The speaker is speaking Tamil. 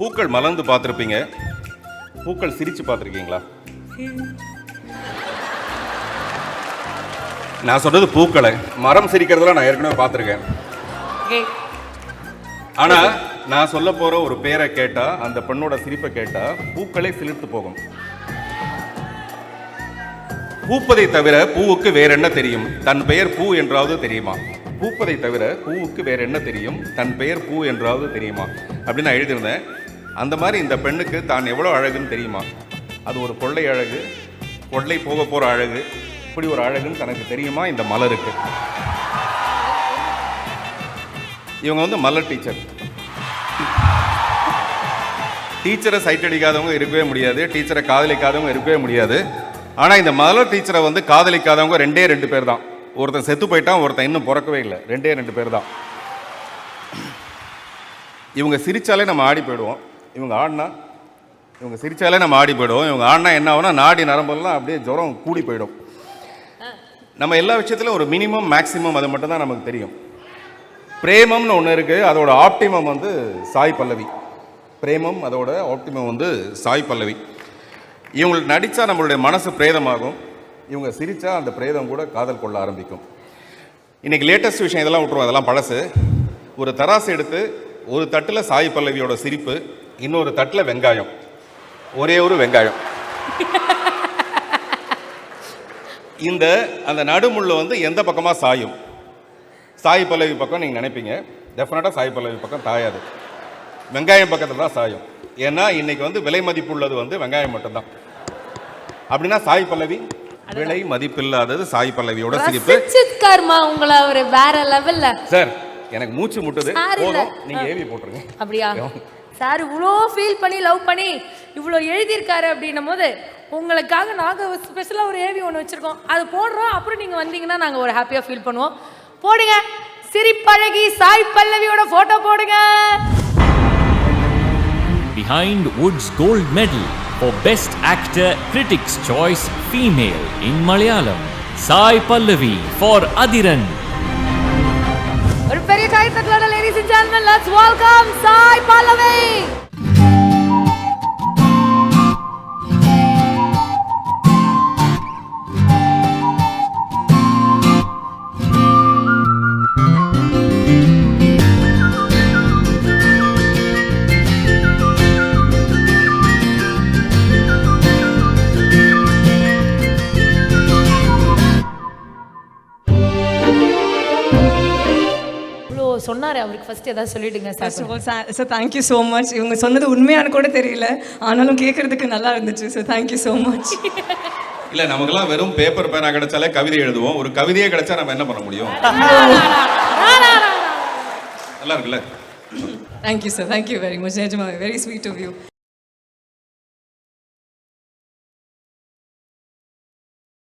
பூக்கள் மலர்ந்து பார்த்துருப்பீங்க. பூக்கள் சிரிச்சு பார்த்துருக்கீங்களா? நான் சொல்றது பூக்களை. மரம் சிரிக்கிறதுலாம் நான் ஏற்கனவே பார்த்துருக்கேன். ஆனா நான் சொல்ல போற ஒரு பேரை கேட்டா, அந்த பெண்ணோட சிரிப்பை கேட்டா பூக்களே சிலிர்த்து போகும். பூப்பதை தவிர பூவுக்கு வேற என்ன தெரியும்? தன் பெயர் பூ என்றாவது தெரியுமா? பூப்பதை தவிர பூவுக்கு வேற என்ன தெரியும்? தன் பெயர் பூ என்றாவது தெரியுமா அப்படின்னு நான் எழுதியிருந்தேன். அந்த மாதிரி இந்த பெண்ணுக்கு தான் எவ்வளோ அழகுன்னு தெரியுமா? அது ஒரு கொள்ளை அழகு, கொள்ளை போக போகிற அழகு, இப்படி ஒரு அழகுன்னு தனக்கு தெரியுமா இந்த மலருக்கு? இவங்க மலர் டீச்சர். டீச்சரை சைட் அடிக்காதவங்க இருக்கவே முடியாது, டீச்சரை காதலிக்காதவங்க இருக்கவே முடியாது. ஆனால் இந்த மலர் டீச்சரை காதலிக்காதவங்க ரெண்டு பேர் தான். ஒருத்தன் செத்து போயிட்டான், ஒருத்தன் இன்னும் பிறக்கவே இல்லை. ரெண்டு பேர் தான். இவங்க சிரித்தாலே நம்ம ஆடி போயிடுவோம். இவங்க சிரித்தாலே நம்ம ஆடி போயிடுவோம். இவங்க ஆடினா என்ன ஆகும்னா நாடி நரம்பெல்லாம் அப்படியே ஜுரம் கூடி போயிடும். நம்ம எல்லா விஷயத்துலையும் ஒரு மினிமம் மேக்சிமம் அது மட்டும் தான் நமக்கு தெரியும். பிரேமம்னு ஒன்று இருக்குது, அதோட ஆப்டிமம் சாய் பல்லவி. பிரேமம் அதோட ஆப்டிமம் சாய் பல்லவி. இவங்களுக்கு நடித்தா நம்மளுடைய மனசு பிரேதமாகும், இவங்க சிரித்தா அந்த பிரேதம் கூட காதல் கொள்ள ஆரம்பிக்கும். இன்றைக்கி லேட்டஸ்ட் விஷயம் இதெல்லாம் விட்டுருவோம், அதெல்லாம் பழசு. ஒரு தராசு எடுத்து ஒரு தட்டில் சாய் பல்லவியோட சிரிப்பு, இன்னொரு தட்டில் வெங்காயம், ஒரே ஒரு வெங்காயம். அந்த நடுமுள்ள எந்த பக்கமாக சாயும்? சாய் பல்லவி பக்கம் நீங்கள் நினைப்பீங்க, டெஃபினட்டாக சாய் பல்லவி பக்கம் தாயாது, வெங்காயம் பக்கத்தில் தான் சாயும். ஏன்னா இன்னைக்கு விலை மதிப்புள்ளது வெங்காயம் மட்டும்தான். அப்படின்னா சாய் பல்லவி விலை மதிப்பில்லாதது. சாய் பல்லவியோட சிரிப்பு. உங்களை ஒரு வேற லெவல்ல. சார் எனக்கு மூச்சு முட்டுது, போதும், நீங்க ஏவி போட்டுருங்க. அப்படியா சார்? இவ்வளோ ஃபீல் பண்ணி லவ் பண்ணி இவ்வளோ எழுதியிருக்காரு அப்படின்னும் போது உங்களுக்காக நாங்கள் ஸ்பெஷலாக ஒரு ஏவி ஒன்று வச்சுருக்கோம், அது போடுறோம். அப்புறம் நீங்கள் வந்தீங்கன்னா நாங்கள் ஒரு ஹாப்பியாக ஃபீல் பண்ணுவோம். போடுங்க, சிரிப்பழகி சாய் பல்லவியோட ஃபோட்டோ போடுங்க. Behind Woods Gold Medal for Best Actor Critics Choice Female in Malayalam, Sai Pallavi for Adiran. ஒரு பெரிய கை தட்டலோட ladies and gentlemen, let's welcome Sai Pallavi. சொன்னாரு அவருக்கு ஃபர்ஸ்ட் ஏதாவது சொல்லிடுங்க sir. First of all sir thank you so much. இவங்க சொன்னது உண்மையான கூட தெரியல, ஆனாலும் கேட்கறதுக்கு நல்லா இருந்துச்சு. So thank you so much. இல்ல நமக்கெல்லாம் வெறும் பேப்பர் பேனா கிடைச்சாலே கவிதை எழுதுவோம், ஒரு கவிதையே கிடைச்சா நம்ம என்ன பண்ண முடியும்? நல்லா இருக்குல்ல? Thank you sir, thank you very much. நிஜமா வெரி ஸ்வீட் ஆஃப் யூ.